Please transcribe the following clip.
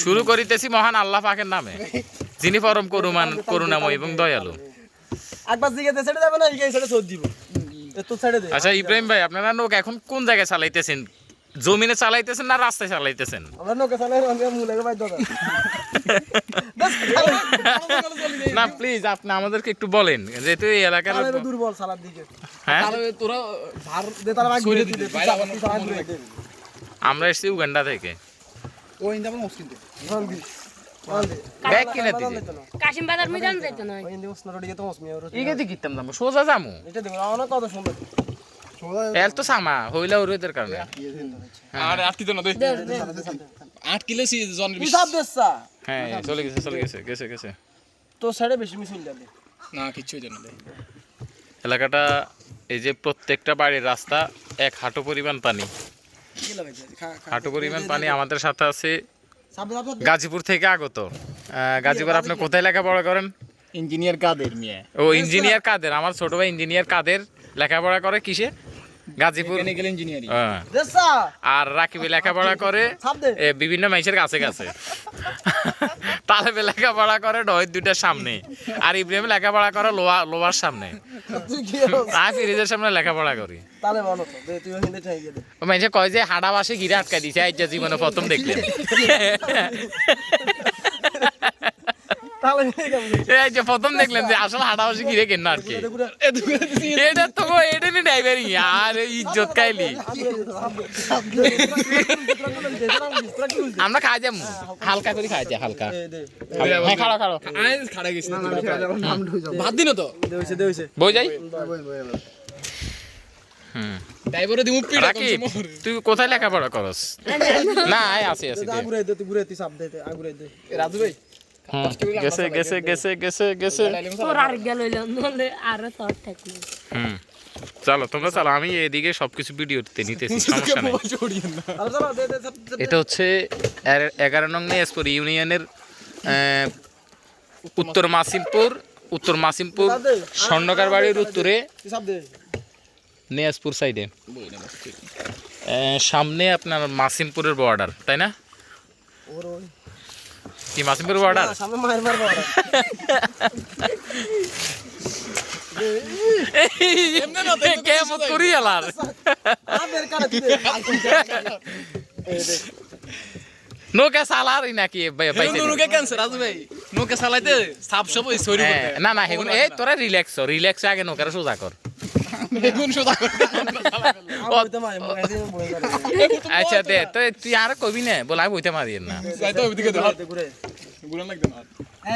শুরু করিতেছি মহান আল্লাহ পাকের নামে, যিনি পরম করুণাময় এবং দয়ালু। আচ্ছা ইব্রাহিম ভাই, আপনারা নৌকা এখন কোন জায়গায় চালাইতেছেন? জমিনে চালাইতেছেন না রাস্তায় চালাইতেছেন? না প্লিজ আপনি আমাদেরকে একটু বলেন, যেহেতু এই এলাকার দুর্বল চালার দিকে। হ্যাঁ, আমরা এসেছি উগান্ডা থেকে। ব্যাগ কিনে দিছে কাশিম বাজার ময়দান যাইতো না ইগে দি কিতাম না সোজা যামু এটা দেখো না কত সুন্দর এল তো সামা হইলা ওরেদের কারণে। আরে 8 কিলো না দে 8 কিলো সি জন হিসাব দেছা। হ্যাঁ চলে গেছে তো সাড়ে বেশি মিশন যাবে না কিছু হইতো না দে। এলাকাটা এই যে প্রত্যেকটা বাড়ির রাস্তা এক হাঁটু পরিমাণ পানি, হাঁটু পরিমাণ পানি। আমাদের সাথে আছে গাজীপুর থেকে আগত। গাজীপুর আপনি কোথায় লেখাপড়া করেন? ইঞ্জিনিয়ার কাদের মিয়া। ও ইঞ্জিনিয়ার কাদের, আমার ছোট ভাই ইঞ্জিনিয়ার কাদের লেখাপড়া করে কিসে? Gazipur mechanical engineering. দেছা। আর রাকিব লেখাপড়া করে বিভিন্ন মানুষের কাছে তালেবে লেখাপড়া করে নয় দুইটার সামনে, আর ইব্রাহিম লেখাপড়া করে লোয়ার সামনে। আমি ফ্রিজের সামনে লেখাপড়া করি। তাহলে বলো তো দে তুই হিন্দে চাই গেলে ও মানুষে কয় যে হাঁটা বাসে ঘিরে আটকা দিছে, আজ জীবনে প্রথম দেখলেন। তাহলে এই যে প্রথম দেখলেন যে আসলে হাঁটা বাসে ঘিরে কেন আর কি। এটা তো এটা নি ড্রাইভারিং আর ইজ্জত কাইলি। আমরা খাই যাবো হালকা করে খাই যাই হালকা। হ্যাঁ খাড়ো আজ খাড়া গেছি ভাত দিন তো দেইছে বই যাই। ড্রাইভারে দিমু পিড়া রাকিব তুই কোথায় লেখাপড়া করস? না আছে আগুরাই দে তুই ঘুরাইতে সাপ দে আগুরাই দে রাজু ভাই গেছে। তোর আর গেল নলে আর তোর ঠেকলো চলো তোমরা চলো, আমি এদিকে সবকিছু ভিডিওতে নিতেছি, সমস্যা নেই। চলো দে এটা হচ্ছে 11 নং নিয়াজপুর ইউনিয়নের উত্তর মাসিমপুর স্বর্ণকার বাড়ির উত্তরে সাপ দে নিয়াজপুর সাইডে সামনে আপনার মাসিমপুরের বর্ডার, তাই না? কি মাসিমপুর বর্ডার? সামনে মায়ের মারবো কেমন করি এলার আবের কাটা দিতে নৌকা চালারই নাকি নৌকা ক্যান্সার রাজু ভাই নৌকা চালাইতে সাপ সব ওই সরি না হেগুন এই তোরা রিল্যাক্স আগে নৌকাটা সোজা কর। বেগুন সোজা করে আবইতে মারে মগাইতে বই করে আচ্ছা দে তো তুই আর কবি না বল, আমি বইতে মারি না। যাইতো ওইদিকে ঘুরে গুলো লাগবে না